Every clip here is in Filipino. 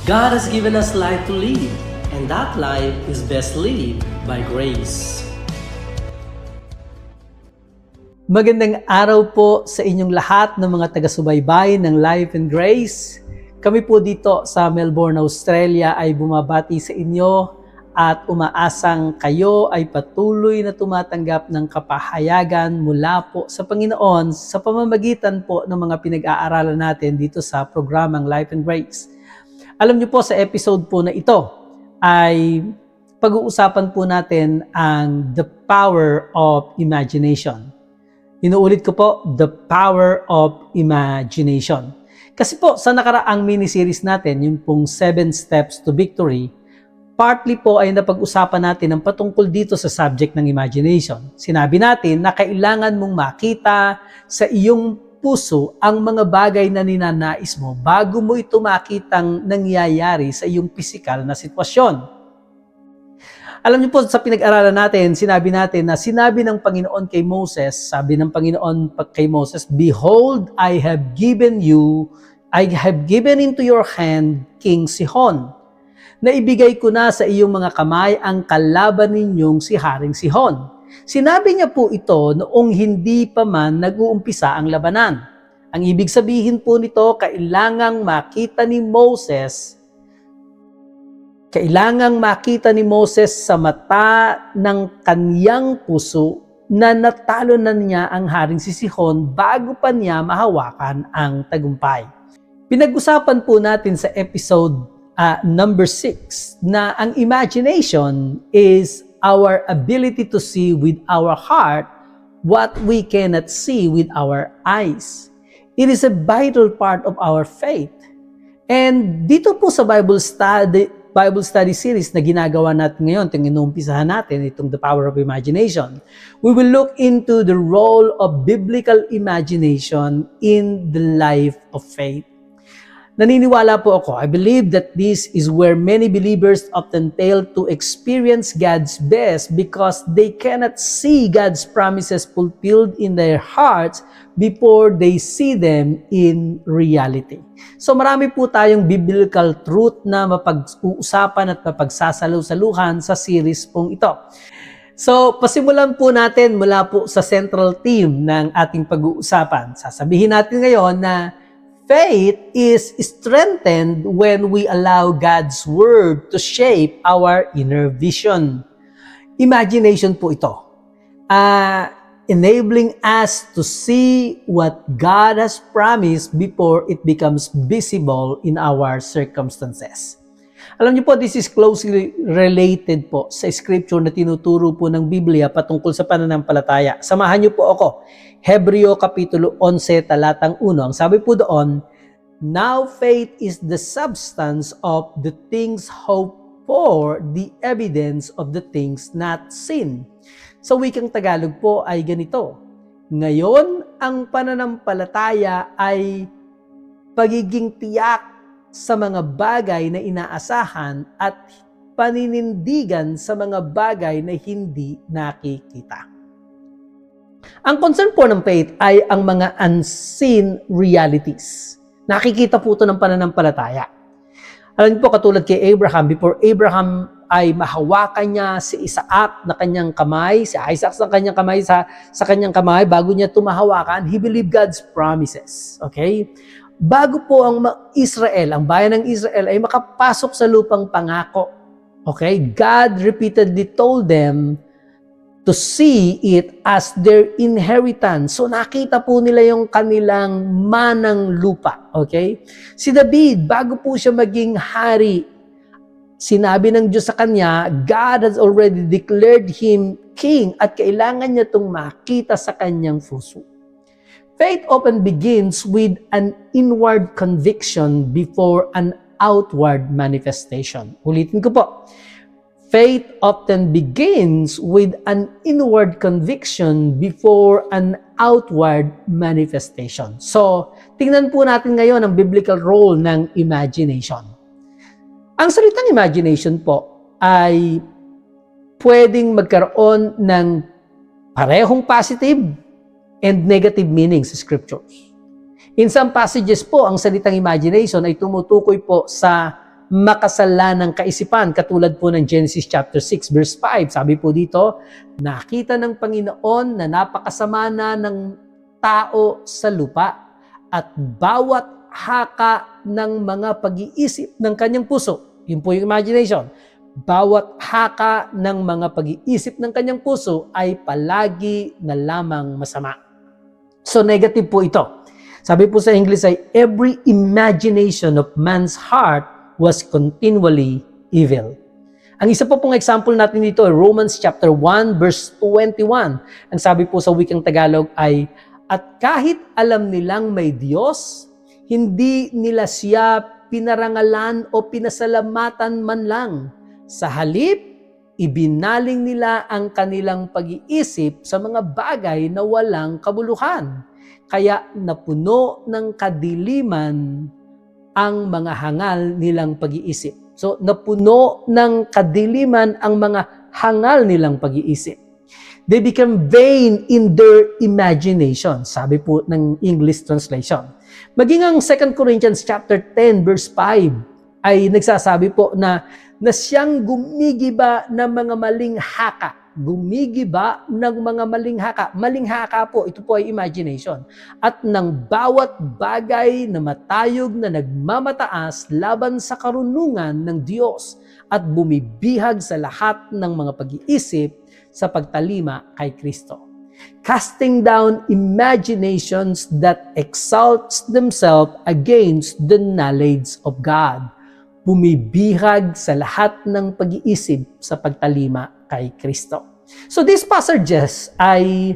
God has given us life to live, and that life is best lived by grace. Magandang araw po sa inyong lahat ng mga taga-subaybay ng Life and Grace. Kami po dito sa Melbourne, Australia ay bumabati sa inyo at umaasang kayo ay patuloy na tumatanggap ng kapahayagan mula po sa Panginoon sa pamamagitan po ng mga pinag-aaralan natin dito sa programang Life and Grace. Alam niyo po sa episode po na ito ay pag-uusapan po natin ang the power of imagination. Inuulit ko po, the power of imagination. Kasi po sa nakaraang mini-series natin, yung pong 7 Steps to Victory, partly po ay napag-usapan natin ang patungkol dito sa subject ng imagination. Sinabi natin na kailangan mong makita sa iyong puso ang mga bagay na ninanais mo bago mo ito makitang nangyayari sa iyong pisikal na sitwasyon. Alam niyo po sa pinag-aralan natin, sinabi natin na sinabi ng Panginoon kay Moses, sabi ng Panginoon kay Moses, "Behold, I have given into your hand King Sihon. Naibigay ko na sa iyong mga kamay ang kalaban ninyong si Haring Sihon." Sinabi niya po ito noong hindi pa man nag-uumpisa ang labanan. Ang ibig sabihin po nito, kailangang makita ni Moses sa mata ng kaniyang puso na natalo na niya ang Haring si Sihon bago pa niya mahawakan ang tagumpay. Pinag-usapan po natin sa episode number 6 na ang imagination is our ability to see with our heart what we cannot see with our eyes. It is a vital part of our faith. And dito po sa Bible study series na ginagawa natin ngayon, itong inuumpisahan natin, itong The Power of Imagination, we will look into the role of biblical imagination in the life of faith. Naniniwala po ako, I believe that this is where many believers often fail to experience God's best because they cannot see God's promises fulfilled in their hearts before they see them in reality. So marami po tayong biblical truth na mapag-uusapan at mapagsasalusaluhan sa series pong ito. So pasimulan po natin mula po sa central theme ng ating pag-uusapan. Sasabihin natin ngayon na faith is strengthened when we allow God's Word to shape our inner vision. Imagination po ito. Enabling us to see what God has promised before it becomes visible in our circumstances. Alam niyo po, this is closely related po sa scripture na tinuturo po ng Biblia patungkol sa pananampalataya. Samahan niyo po ako. Hebreo Kapitulo 11, talatang 1. Ang sabi po doon, "Now faith is the substance of the things hoped for, the evidence of the things not seen." Sa wikang Tagalog po ay ganito, ngayon ang pananampalataya ay pagiging tiyak sa mga bagay na inaasahan at paninindigan sa mga bagay na hindi nakikita. Ang concern po ng faith ay ang mga unseen realities. Nakikita po ito ng pananampalataya. Alam niyo po, katulad kay Abraham, before Abraham ay mahawakan niya si Isaac na kanyang kamay, si Isaac sa kanyang kamay, sa kanyang kamay, bago niya tumahawakan, he believed God's promises. Okay? Bago po ang Israel, ang bayan ng Israel ay makapasok sa lupang pangako. Okay? God repeatedly told them to see it as their inheritance. So nakita po nila yung kanilang manang lupa. Okay? Si David, bago po siya maging hari, sinabi ng Diyos sa kanya, God has already declared him king at kailangan niya itong makita sa kanyang puso. Faith often begins with an inward conviction before an outward manifestation. Ulitin ko po. Faith often begins with an inward conviction before an outward manifestation. So, tingnan po natin ngayon ang biblical role ng imagination. Ang salitang imagination po ay pwedeng magkaroon ng parehong positive and negative meanings sa scriptures. In some passages po, ang salitang imagination ay tumutukoy po sa makasalanang kaisipan. Katulad po ng Genesis chapter 6 verse 5. Sabi po dito, nakita ng Panginoon na napakasama na ng tao sa lupa at bawat haka ng mga pag-iisip ng kanyang puso. Yun po yung imagination. Bawat haka ng mga pag-iisip ng kanyang puso ay palagi na lamang masama. So negative po ito. Sabi po sa English ay, every imagination of man's heart was continually evil. Ang isa po pong example natin dito ay Romans chapter 1 verse 21. Ang sabi po sa wikang Tagalog ay, at kahit alam nilang may Diyos, hindi nila siya pinarangalan o pinasalamatan man lang. Sa halip, ibinaling nila ang kanilang pag-iisip sa mga bagay na walang kabuluhan. Kaya napuno ng kadiliman ang mga hangal nilang pag-iisip. So, napuno ng kadiliman ang mga hangal nilang pag-iisip. They become vain in their imagination. Sabi po ng English translation. Maging ang 2 Corinthians chapter 10 verse 5 ay nagsasabi po na siyang gumigiba ng mga maling haka. Gumigiba ng mga maling haka. Maling haka po, ito po ay imagination. At ng bawat bagay na matayog na nagmamataas laban sa karunungan ng Diyos at bumibihag sa lahat ng mga pag-iisip sa pagtalima kay Kristo. Casting down imaginations that exalts themselves against the knowledge of God. Bumibihag sa lahat ng pag-iisip sa pagtalima kay Kristo. So these passages ay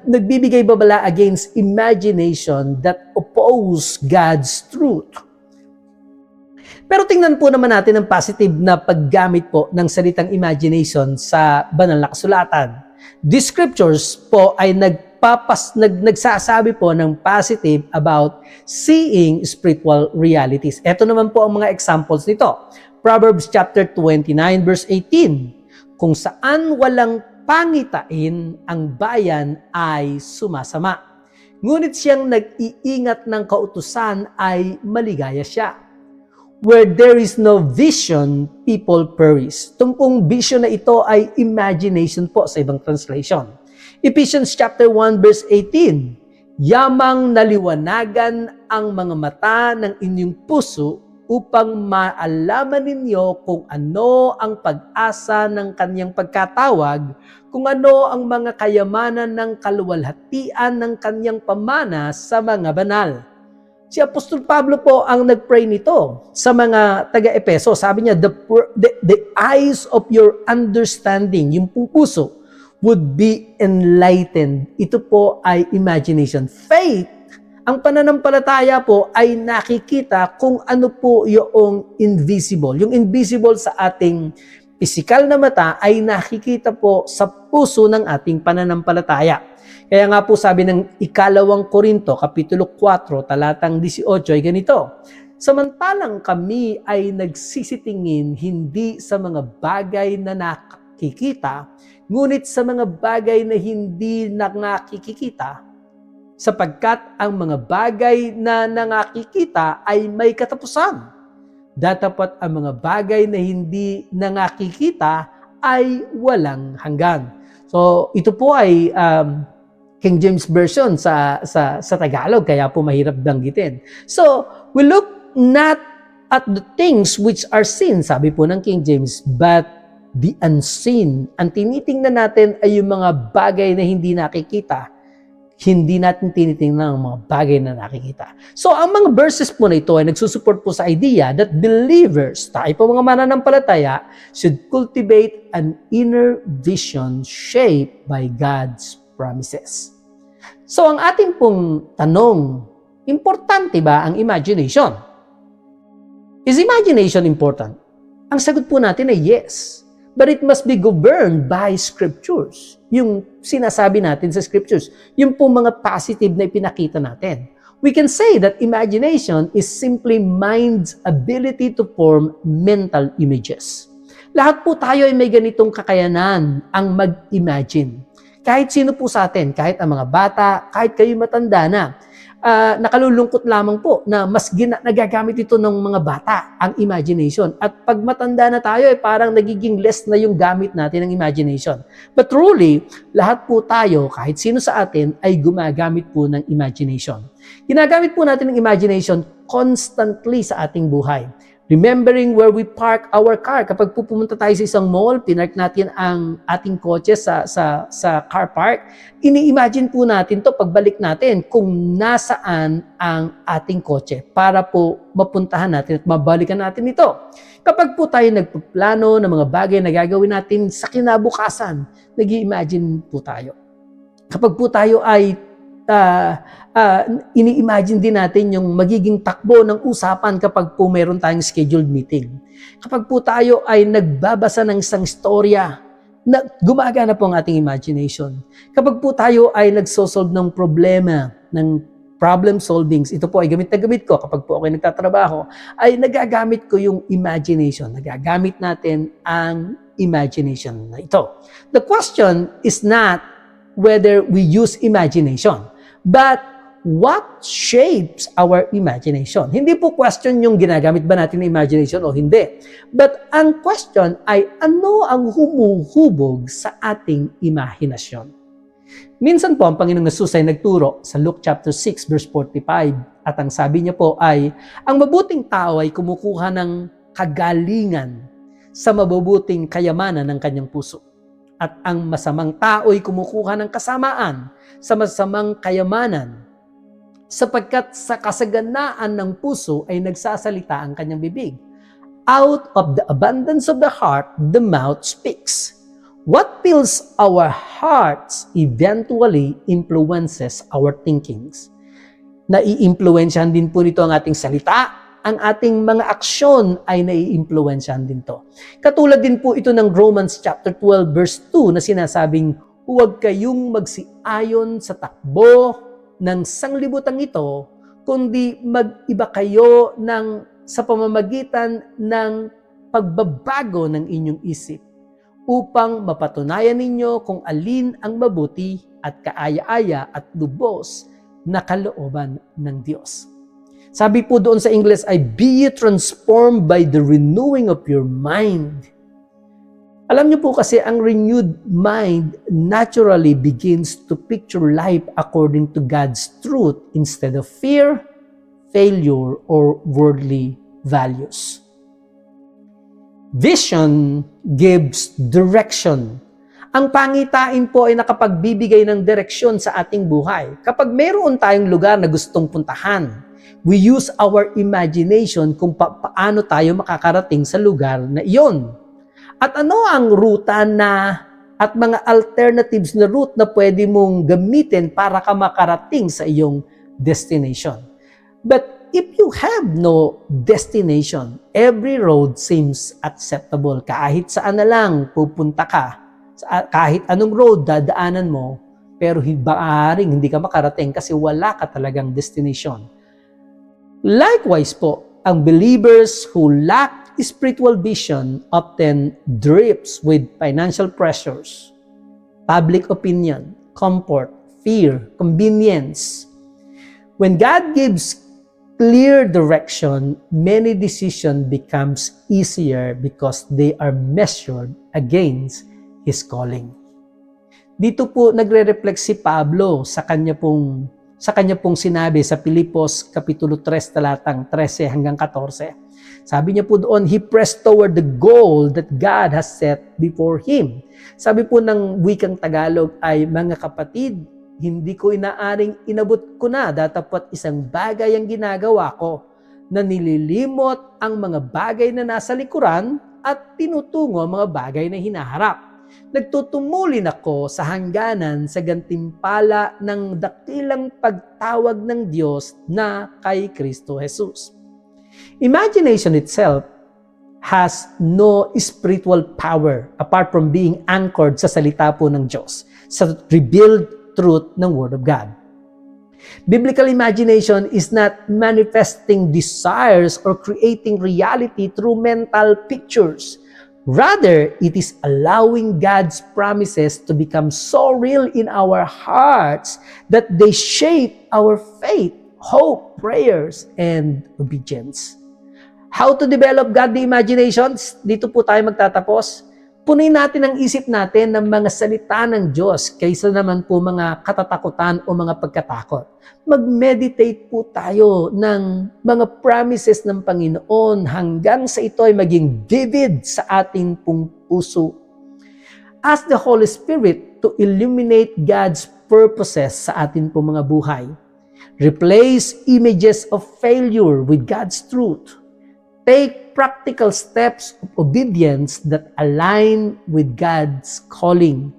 nagbibigay babala against imagination that oppose God's truth. Pero tingnan po naman natin ang positive na paggamit po ng salitang imagination sa banal na kasulatan. These scriptures po ay nagsasabi po ng positive about seeing spiritual realities. Ito naman po ang mga examples nito. Proverbs chapter 29 verse 18. Kung saan walang pangitain, ang bayan ay sumasama. Ngunit siyang nag-iingat ng kautusan ay maligaya siya. Where there is no vision, people perish. Itong pong vision na ito ay imagination po sa ibang translation. Ephesians chapter 1 verse 18. Yamang naliwanagan ang mga mata ng inyong puso upang maalaman ninyo kung ano ang pag-asa ng kanyang pagkatawag, kung ano ang mga kayamanan ng kaluwalhatian ng kanyang pamana sa mga banal. Si Apostol Pablo po ang nag-pray nito sa mga taga-Epeso. Sabi niya, the eyes of your understanding, yung pong puso, would be enlightened. Ito po ay imagination. Faith, ang pananampalataya po ay nakikita kung ano po yung invisible. Yung invisible sa ating physical na mata ay nakikita po sa puso ng ating pananampalataya. Kaya nga po sabi ng ikalawang Korinto, kapitulo 4, talatang 18 ay ganito. Samantalang kami ay nagsisitingin hindi sa mga bagay na nakikita, ngunit sa mga bagay na hindi nakikita, sapagkat ang mga bagay na nakikita ay may katapusan. Datapat ang mga bagay na hindi nakikita ay walang hanggan. So ito po ay King James Version sa Tagalog, kaya po mahirap banggitin. So we look not at the things which are seen, sabi po ng King James, but the unseen. Ang tinitingnan natin ay yung mga bagay na hindi nakikita. Hindi natin tinitingnan ang mga bagay na nakikita. So, ang mga verses po na ito ay nagsusupport po sa idea that believers, tayo po mga mananampalataya, should cultivate an inner vision shaped by God's promises. So, ang ating pong tanong, importante ba ang imagination? Is imagination important? Ang sagot po natin ay yes. But it must be governed by scriptures. Yung sinasabi natin sa scriptures, yung po mga positive na ipinakita natin. We can say that imagination is simply mind's ability to form mental images. Lahat po tayo ay may ganitong kakayanan ang mag-imagine. Kahit sino po sa atin, kahit ang mga bata, kahit kayo matanda na. nakalulungkot lamang po na mas nagagamit ito ng mga bata, ang imagination. At pag matanda na tayo, parang nagiging less na yung gamit natin ng imagination. But truly, lahat po tayo, kahit sino sa atin, ay gumagamit po ng imagination. Ginagamit po natin ng imagination constantly sa ating buhay. Remembering where we park our car. Kapag pupunta tayo sa isang mall, pinark natin ang ating kotse sa car park, ini-imagine po natin to pagbalik natin kung nasaan ang ating kotse para po mapuntahan natin at mabalikan natin ito. Kapag po tayo nagpaplano ng mga bagay na gagawin natin sa kinabukasan, nag-i-imagine po tayo. Kapag po tayo ay ini-imagine din natin yung magiging takbo ng usapan kapag po meron tayong scheduled meeting. Kapag po tayo ay nagbabasa ng isang storya, na gumagana po ang ating imagination. Kapag po tayo ay nagsosolve ng problema, ng problem solvings, ito po ay gamit na gamit ko kapag po ako ay nagtatrabaho, ay nagagamit ko yung imagination. Nagagamit natin ang imagination na ito. The question is not whether we use imagination, but what shapes our imagination? Hindi po question yung ginagamit ba natin ng imagination o hindi. But ang question ay ano ang humuhubog sa ating imahinasyon? Minsan po ang Panginoong Jesus ay nagturo sa Luke chapter 6 verse 45 at ang sabi niya po ay ang mabuting tao ay kumukuha ng kagalingan sa mabubuting kayamanan ng kanyang puso. At ang masamang tao ay kumukuha ng kasamaan sa masamang kayamanan sapagkat sa kasaganaan ng puso ay nagsasalita ang kanyang bibig. Out of the abundance of the heart, the mouth speaks. What fills our hearts eventually influences our thinkings. Nai-impluwensyahan din po nito ang ating salita, ang ating mga aksyon ay nai-impluwensyahan din to. Katulad din po ito ng Romans chapter 12 verse 2 na sinasabing, huwag kayong magsiayon sa takbo ng sanglibutang ito, kundi mag-iba kayo sa pamamagitan ng pagbabago ng inyong isip upang mapatunayan ninyo kung alin ang mabuti at kaaya-aya at lubos na kalooban ng Diyos. Sabi po doon sa English ay, be transformed by the renewing of your mind. Alam niyo po kasi ang renewed mind naturally begins to picture life according to God's truth instead of fear, failure, or worldly values. Vision gives direction. Ang pangitain po ay nakapagbibigay ng direksyon sa ating buhay. Kapag mayroon tayong lugar na gustong puntahan, we use our imagination kung paano tayo makakarating sa lugar na iyon. At ano ang ruta at mga alternatives na route na pwede mong gamitin para ka makarating sa iyong destination. But if you have no destination, every road seems acceptable. Kahit saan na lang pupunta ka, kahit anong road dadaanan mo, pero maaaring hindi ka makarating kasi wala ka talagang destination. Likewise po, ang believers who lack spiritual vision often drifts with financial pressures, public opinion, comfort, fear, convenience. When God gives clear direction, many decisions becomes easier because they are measured against His calling. Dito po nagre-reflect si Pablo sa kanya pong sinabi sa Filipos Kapitulo 3 talatang 13 hanggang 14. Sabi niya po doon, he pressed toward the goal that God has set before him. Sabi po ng wikang Tagalog ay, mga kapatid, hindi ko inaaring inabot ko na datapat isang bagay ang ginagawa ko na nililimot ang mga bagay na nasa likuran at tinutungo ang mga bagay na hinaharap. Nagtutumulin ako sa hangganan sa gantimpala ng dakilang pagtawag ng Diyos na kay Kristo Jesus. Imagination itself has no spiritual power apart from being anchored sa salita po ng Diyos, sa revealed truth ng Word of God. Biblical imagination is not manifesting desires or creating reality through mental pictures. Rather, it is allowing God's promises to become so real in our hearts that they shape our faith, hope, prayers, and obedience. How to develop godly imaginations? Dito po tayo magtatapos. Punin natin ang isip natin ng mga salita ng Diyos kaysa naman po mga katatakutan o mga pagkatakot. Mag-meditate po tayo ng mga promises ng Panginoon hanggang sa ito ay maging vivid sa ating pong puso. Ask the Holy Spirit to illuminate God's purposes sa ating pong mga buhay. Replace images of failure with God's truth. Take practical steps of obedience that align with God's calling.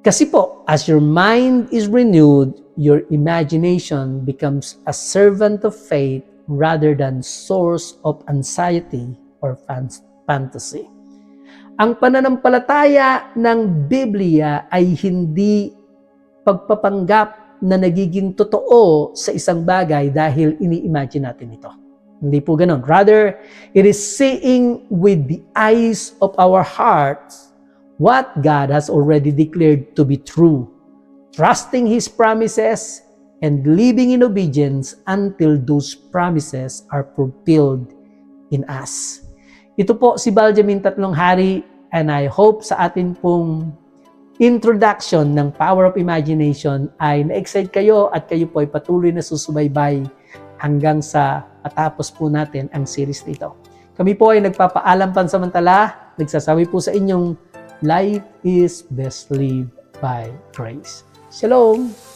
Kasi po, as your mind is renewed, your imagination becomes a servant of faith rather than source of anxiety or fantasy. Ang pananampalataya ng Biblia ay hindi pagpapanggap na nagiging totoo sa isang bagay dahil ini-imagine natin ito. Hindi po ganun. Rather, it is seeing with the eyes of our hearts what God has already declared to be true, trusting His promises and living in obedience until those promises are fulfilled in us. Ito po si Baljamin Tatlong Hari, and I hope sa atin pong introduction ng Power of Imagination ay na-excite kayo at kayo po ay patuloy na susubaybay hanggang sa matapos po natin ang series nito. Kami po ay nagpapaalam pansamantala, nagsasabi po sa inyong life is best lived by grace. Shalom!